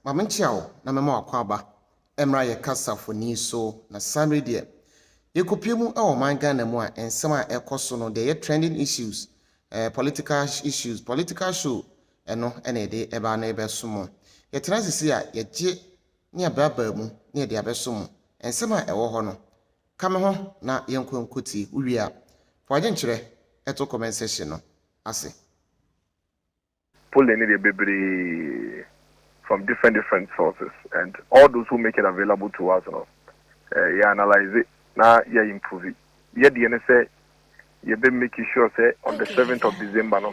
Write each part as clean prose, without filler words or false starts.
Mamenchiao na mema wakwaba emra ye kasafoni so na samre de yekopemu e o manga na mu a ensem a ekoso no de trending issues political issues political show eno ene de eba na ebesomo ye transisi a ye je ne ababa mu ne de abesomo ensem a ewo ho no kame ho na yenkwankoti uwi a faje nkyere eto comment section no ase pull any baby from different sources, and all those who make it available to us, analyze it, now improve it. The NSA, you be making sure say on the 7th of December, no,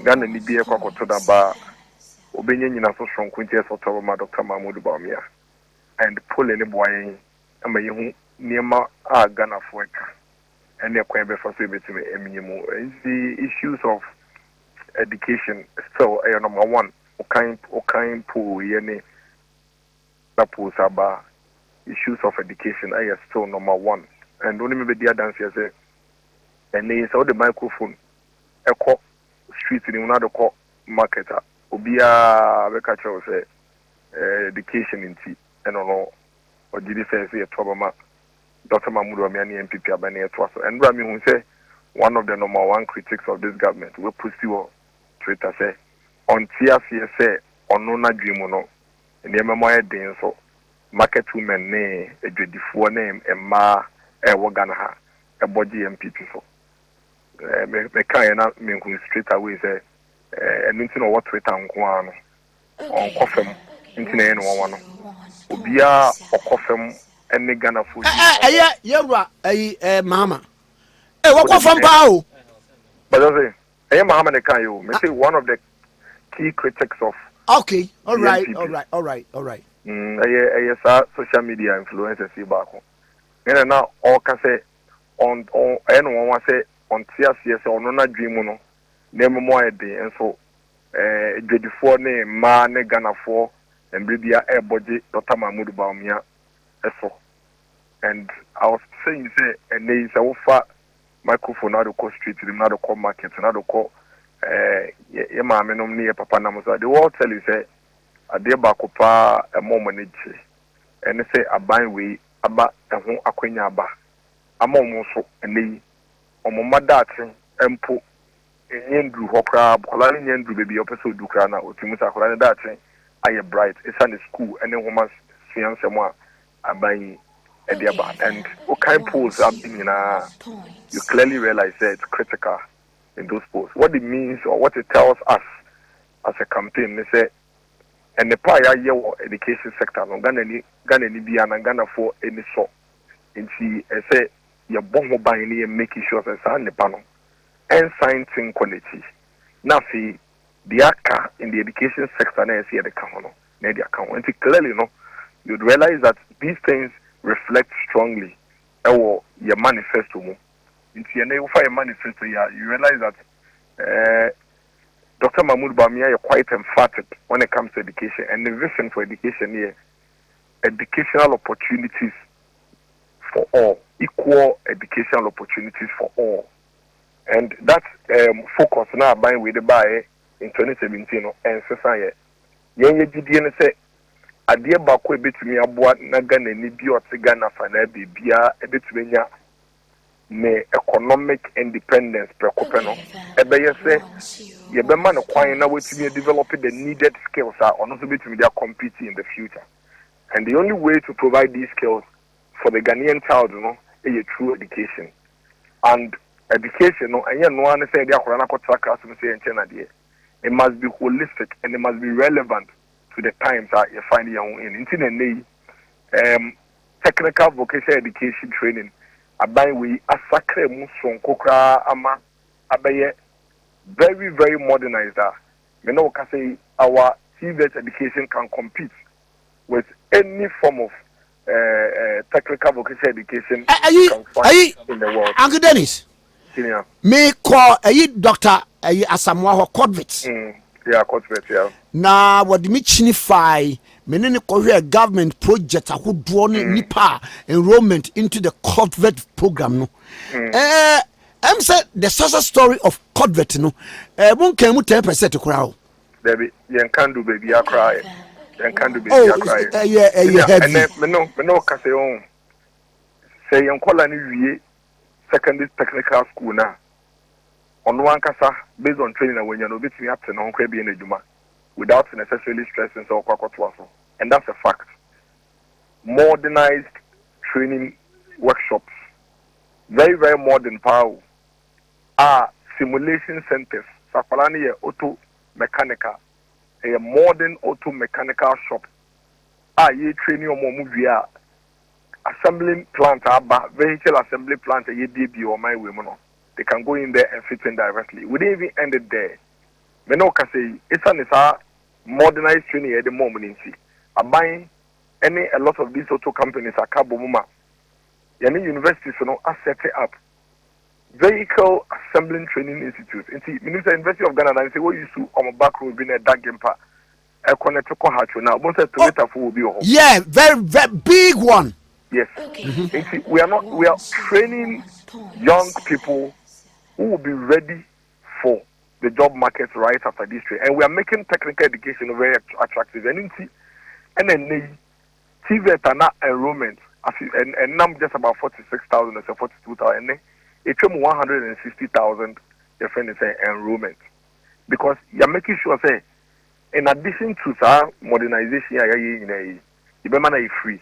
Ghana ni be a kokotoda ba, obenye nyina so strong kwinti so to ma Dr. Bawumia, and pull any boy, ama yehu niema a Ghana for and the kwembe for so betime eminyemu. The issues of education still number one. Okain pool yene na pool saba issues of education are still number one. And only maybe the dance say and they saw the microphone echo street in another call marketer obia bekacho say education in tea and no or did he say a trouble Dr. Bawumia MPP abane etwa so and Rami who say one of the number one critics of this government will push you Twitter say on TFC say on no dream no and the memoir den so market women ne edwedifo name emma wogana ha eboji MPP so me kan na me nku straight away say enu no what Twitter nko ano on kofem ntine no won no obia okofem ene Ghana fo yewra mama wakofem pa o but I say Mahama ne kan yo me say one of the key critics of okay all right. Social media influencers ibako and now all can say on anyone say on TCS on na dream no name more day and so 24 ne ma ne Ghana for and bibia budget Dr. Bawumia so and I was saying say and they say offer microphone na the call street na the call market na the call ye maame no ne papa nam so they will tell you say ade ba ko pa emo manage and say aban we aba ho akwanya aba amom so ene omo madate empo enyendru hokra bola enyendru bebi opeso dukra na otimu sakola ne date aye bright esa ne school ene homa fiance mo aban ade aba and what kind polls have been you clearly realize that it's critical in those posts. What it means or what it tells us as a campaign, they say, and the prior year education sector, no Ghana ni be and Ghana for any sort. And she say, you're bomb buying and making sure that it's the panel and science quality. Now, see, the ACA in the education sector, now see the account, and clearly, no, you'd realize that these things reflect strongly or your manifesto. In a manifesto, you realize that Dr. Bawumia is quite emphatic when it comes to education, and the vision for education here, educational opportunities for all, equal educational opportunities for all, and that focus now by with the buy in 2017 and society. Yenye GDN say, "Adie bako ebetumi aboa na Ghana ni bi ote Ghana fa na bibia ebetumi nya me economic independence prekopeno ebe yese ye be man kwan na wetumi develop the needed skills are on also betumi dey compete in the future, and the only way to provide these skills for the Ghanaian child is through education. And education no say dey akora na kwatra class say enche dey, it must be holistic and it must be relevant to the times that you find your own in technical vocational education training aban we asakre mu sonko kra ama abaye very modernized. Me know can say our TVET education can compete with any form of technical vocational education you can find in the world. Uncle Dennis, me call Dr. Asamoah Kodvit. Yeah, Kodvit, yeah. Na what me chinify menene a government project who draw nipa enrollment into the Kodvet program no. I'm said the success story of Kodvet no. Won can mu 10% crowd. Baby, you can do baby I cry. and can do baby Oh, cry. And heavy. then me no kase on. Say yon kola ni wie secondary technical school na. On one kasa based on training and when you know between up to no be in ejuma without necessarily stressing so kwakotwaso. And that's a fact. Modernized training workshops, very, very modern power, are simulation centers. Sapalani auto mechanical, a modern auto mechanical shop. Ye training on movie assembling plant, vehicle assembly plant, a DB or my women. They can go in there and fit in directly. We didn't even end it there. Meno can say it's an modernized training at the moment in see. Buying a lot of these auto companies are Kabumuma. Yani universities are set up vehicle assembling training institutes. Minister University of Ghana and say what used to on a back road being a dagempa a connect to Kohachu now. Most of Toyota will be home. Yeah, very, very big one. Yes. We are training young people who will be ready for the job market right after this training. And we are making technical education very attractive. And then TVET and enrollment and now just about 46,000 or 42,000 and it came 160,000 your friend is enrollment because you're making sure say in addition to modernization you be man free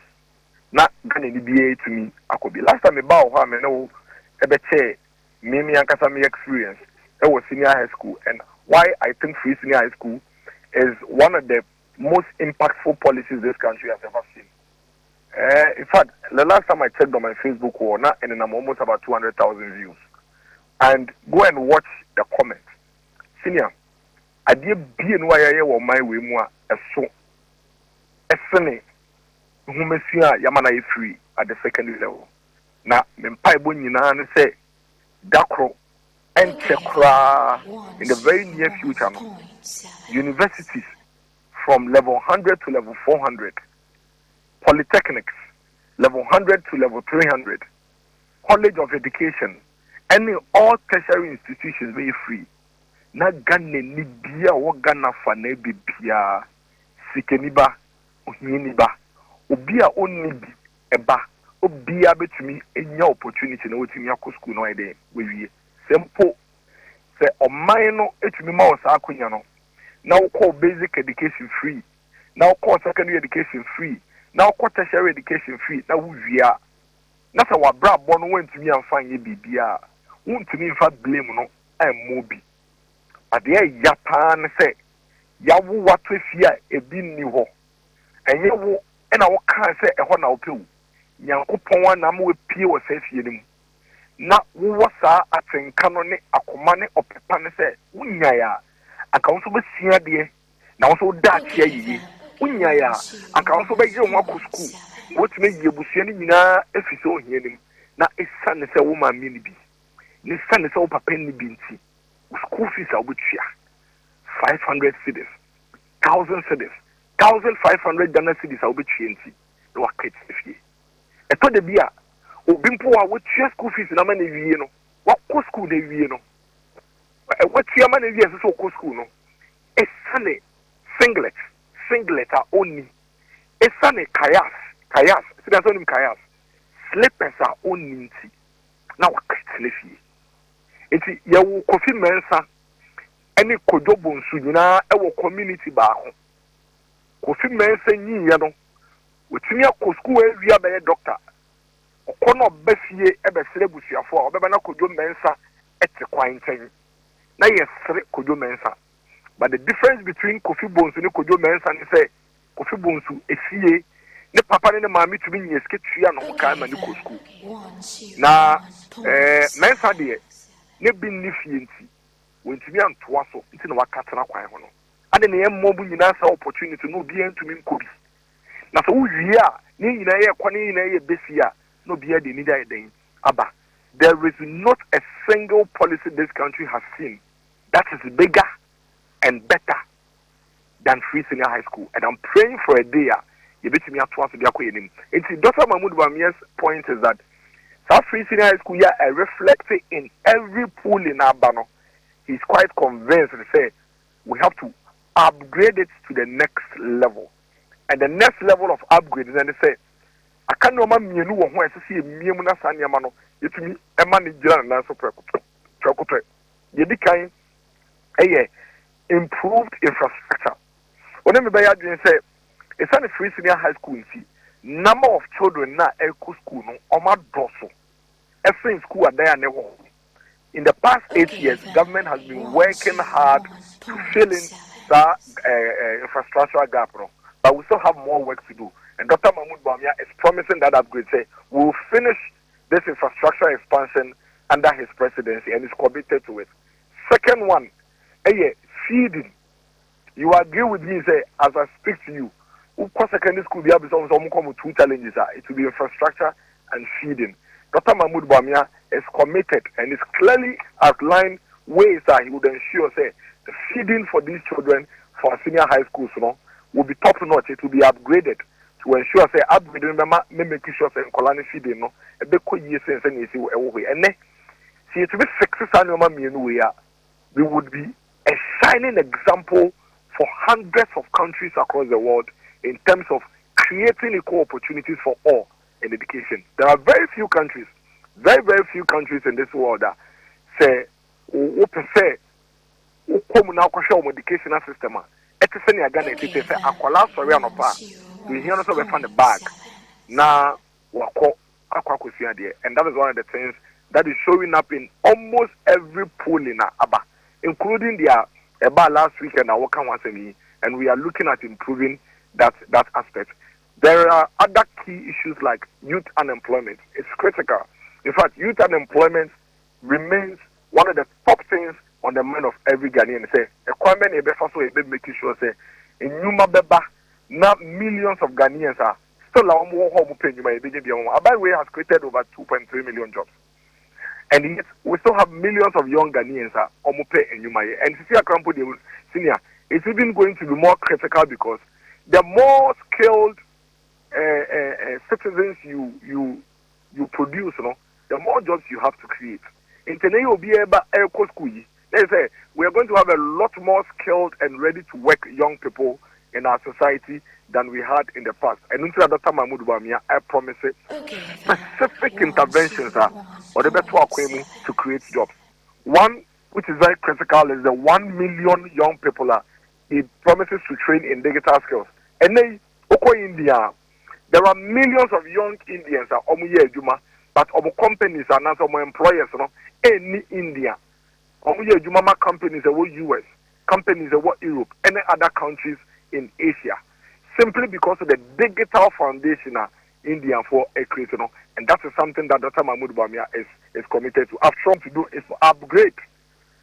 not gonna be to me I could be last time about how I know me experience it was senior high school and why I think free senior high school is one of the most impactful policies this country has ever seen. In fact, the last time I checked on my Facebook wall, and I'm almost about 200,000 views. And go and watch the comments. Senior, I did be in why I my way more a so. A sunny, whom Yamana free at the secondary level. Now, Mempai Bunyan say, Dakro and Chekra in the very near future. Universities from level 100 to level 400. Polytechnics, level 100 to level 300, College of Education, any all tertiary institutions very free. Na Ghana ni bia wo Ghana fa na bibia sikeniba ohiniba obi a onni bi eba obia betumi enya opportunity na wotumi akọ school no ide we sempo se oman no etumi ma osa akonya no na wo call basic education free na wo call secondary education free now tertiary education free na wuvia na sa wa bra bo no wantumi amfan ye bibia wontumi mfa blame no ammobi ade ya pan se ya wo wato fia ebi ni ho enye wo na wo kan se eho na wo pewu nyankopon wa na mo pie wo sa fie nim na wo wasa atenka no ne akoma ne opepa ne se wunya ya aka wo so besia de na wo so da chia yiyi unya ya anka also be je nwa ko school wotime ye busua ni nyina efise ohia nim na esane se wo ma mi ni bi ni sane se wo papa ni bi nti school fees a obutua 500 cedis 1000 cedis 1500 Ghana cedis a obutua nti no akit fie eto de bia obi mpo a wotua school fees na ma na wie no wa ko school de wie no wotua ma na wie so ko school no esane singlet are only. Esane kayas. See that's only kayas. Slippers are only. Now what can it's you coffee mensa. Any kojobo sujuna ewo community ba ho. Coffee mensa nyi ya no. Wetumi akọ school area be doctor. Okono befie ebe sere busuafo obeba na kojo mensa ete kwanten. Na yesere kojo mensa. But the difference between Kofi Bonsu and Kojo Mensa is say Kofi Bonsu efie ne papa ne mama to be nyeske tua no kan ma ne ko school. Na Mensa de ne bin ne fie nti wontumi antoa so nti na wakatena kwan ho no. Ade ne yemmobu nyina sa opportunity no bi antumi nkobi. Na so wuwie a ne nyina ye kwa ne nyina ye besi a no bi ade ni dai den aba. There is not a single policy this country has seen that is bigger and better than free senior high school. And I'm praying for a day you bet me at once to be it's Dr. Mahmoud Bawumia's point is that South Free Senior High School reflected in every pool in Abano. He's quite convinced to say we have to upgrade it to the next level. And the next level of upgrade is they say, I can't know my mienu or who I see a miemuna sanyamano, it's me, a manager and answer precope. Yedi kind, improved infrastructure. When everybody say, it's not a free senior high school in see, number of children na echo school no, or my dorsal. Every school are there never. In the past 8 years, government has been working hard to fill in that infrastructure gap, no? But we still have more work to do. And Dr. Mahmoud Bawumia is promising that upgrade. Say we will finish this infrastructure expansion under his presidency, and is committed to it. Second one, feeding. You agree with me? Say as I speak to you, of course, secondary school be able to come with two challenges. It will be infrastructure and feeding. Dr. Mahmoud Bawumia is committed and is clearly outlined ways that he would ensure, say, the feeding for these children for senior high schools, will be top notch. It will be upgraded to ensure, say, upgrading making sure, say, colony feeding, a bit cool years and you see away. And then, see, it will be success. We would be a shining example for hundreds of countries across the world in terms of creating equal opportunities for all in education. There are very few countries in this world that say, educational system. It's a senior Ghana, it's a aquala sorry on a bar. We hear also find the bag. Now, and that is one of the things that is showing up in almost every poll in Aba, including their Aba last week and our once a me, and we are looking at improving that aspect. There are other key issues like youth unemployment. It's critical. In fact, youth unemployment remains one of the top things on the mind of every Ghanaian. Say, making sure say, in Yuma Beba, now millions of Ghanaians are still our more home paying. Aboagye has created over 2.3 million jobs, and yet we still have millions of young Ghanaians are pay in Yuma. And Sisi Akrampo Senior, it's even going to be more critical because the more skilled citizens you produce, the more jobs you have to create. In Tenei Obieba Airco School, they say we are going to have a lot more skilled and ready to work young people in our society than we had in the past. And until Dr. Mahmoud Bawumia, I promise it, specific interventions or the better to create jobs. One, which is very critical, is the 1 million young people he promises to train in digital skills. And then, India, there are millions of young Indians but companies are not employers, any India. Companies are US, companies are Europe, any other countries in Asia, simply because of the digital foundation India for a creator, and that is something that Dr. Mahmoud Bawumia is committed to. I've tried to do is to upgrade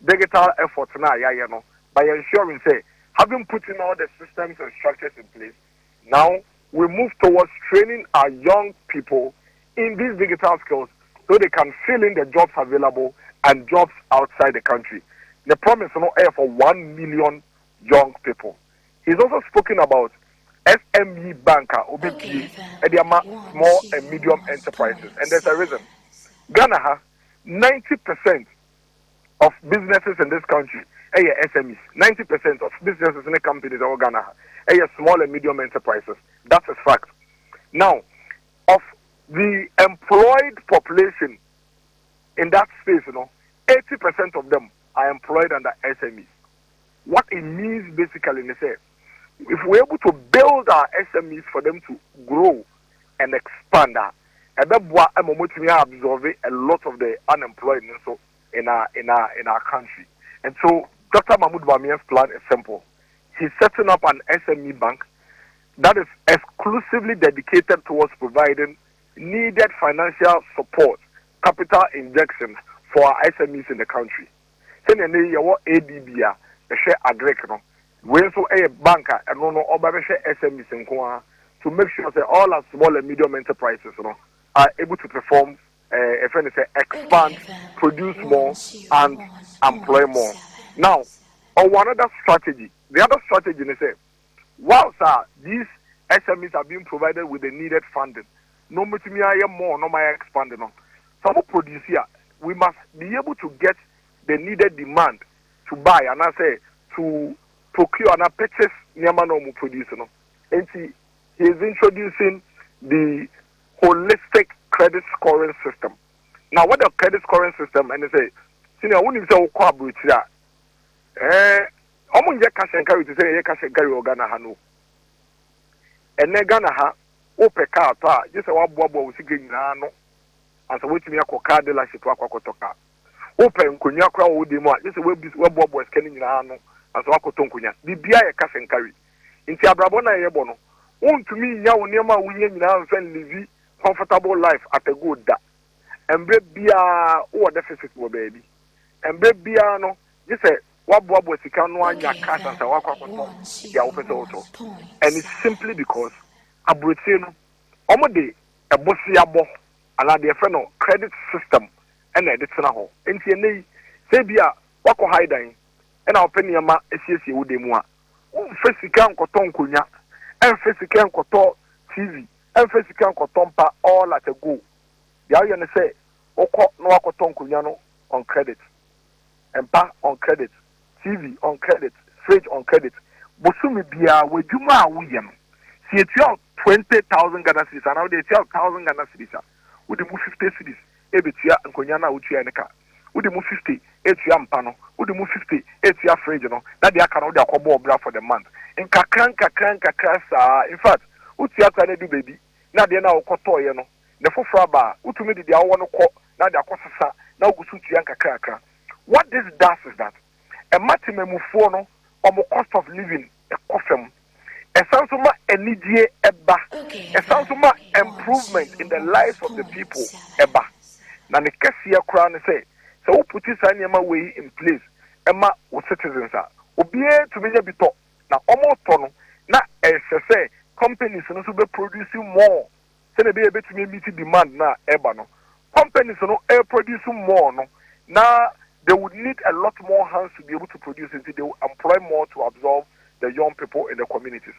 digital efforts now, by ensuring, say, having put in all the systems and structures in place, now we move towards training our young people in these digital skills so they can fill in the jobs available and jobs outside the country. The promise is for 1 million young people. He's also spoken about SME banker, OBP, small and medium enterprises. And there's a reason. Ghana has 90% of businesses in this country SMEs. 90% of businesses in the companies are Ghana have small and medium enterprises. That's a fact. Now, of the employed population in that space, 80% of them are employed under SMEs. What it means basically is that if we're able to build our SMEs for them to grow and expand, absorb a lot of the unemployed in our country. And so Dr. Mahmoud Bawumia's plan is simple. He's setting up an SME bank that is exclusively dedicated towards providing needed financial support, capital injections for our SMEs in the country. Send ADB, we also a banker and SMEs to make sure that all our small and medium enterprises are able to perform, expand, produce more, and employ more. Now, on one other strategy, the other strategy is that whilst these SMEs are being provided with the needed funding, no more, no more expanding. Some produce here, we must be able to get the needed demand to buy and I say to procure and purchase Nyama no produce. And see, he is introducing the holistic credit scoring system. Now, what the credit scoring system, and they say, senior, when you say, oh, Kwabuchia, I'm cash and carry to say, cash and carry Ghana Hanu. And then Ghana ha, open car, just a wabbo was again, no, as a way to me a car dealership to Aquacotoka. Open Kunya Crow with the more, just a web bob was scanning in Ano, as Aquatonkunya. The Bia cash and carry. In Tiabrabona Ebono. To me, now, Nema, we now live comfortable life at a good da. And Bia, oh, deficit, baby. And Bia, no, you say, what Bob was the can one your cat and the office also. And it's simply because a Britino, Omode, a Bossiabo, and a friend credit system, and a Ditanaho. And Tiene, Sabia, Wako hiding, and our penny ama, a CSC would demua. Fesikan Coton Kunya, and Fesikan Coton TV, and Fesikan Cotompa all at a go. Yayan say, Oko no Coton Kunyano on credit, and Pa on credit. TV on credit, fridge on credit. Bosumi Bia, where Juma William. See it 20,000 Ghana cities, and now they 1,000 Ghana cities. Would you move 50 cities? Ebitia and Konyana Uchi and Eka. Would you move 50? Etia Mpano. Would you move 50? Etia fridge, you know. That they can order a combo bra for the month. In Kakranka, in fact, Utia can do baby. Now they now koto, you know. The full fraba, Utumidi, they all want to call. Now they are kosa. Now go to Yanka Krakra. What this does is that a maximum phono or more cost of living a coffin. A sansuma enidie eba. A sansuma improvement in the lives of the people eba. Na ne kesiya crown say, so who put this animal way in place, Emma or citizens are. Obie to me bito. Na almost tono. Na say companies no be producing more. Say they be able to meet demand na eba no. Companies no producing more no. Na they would need a lot more hands to be able to produce it. They will employ more to absorb the young people in the communities.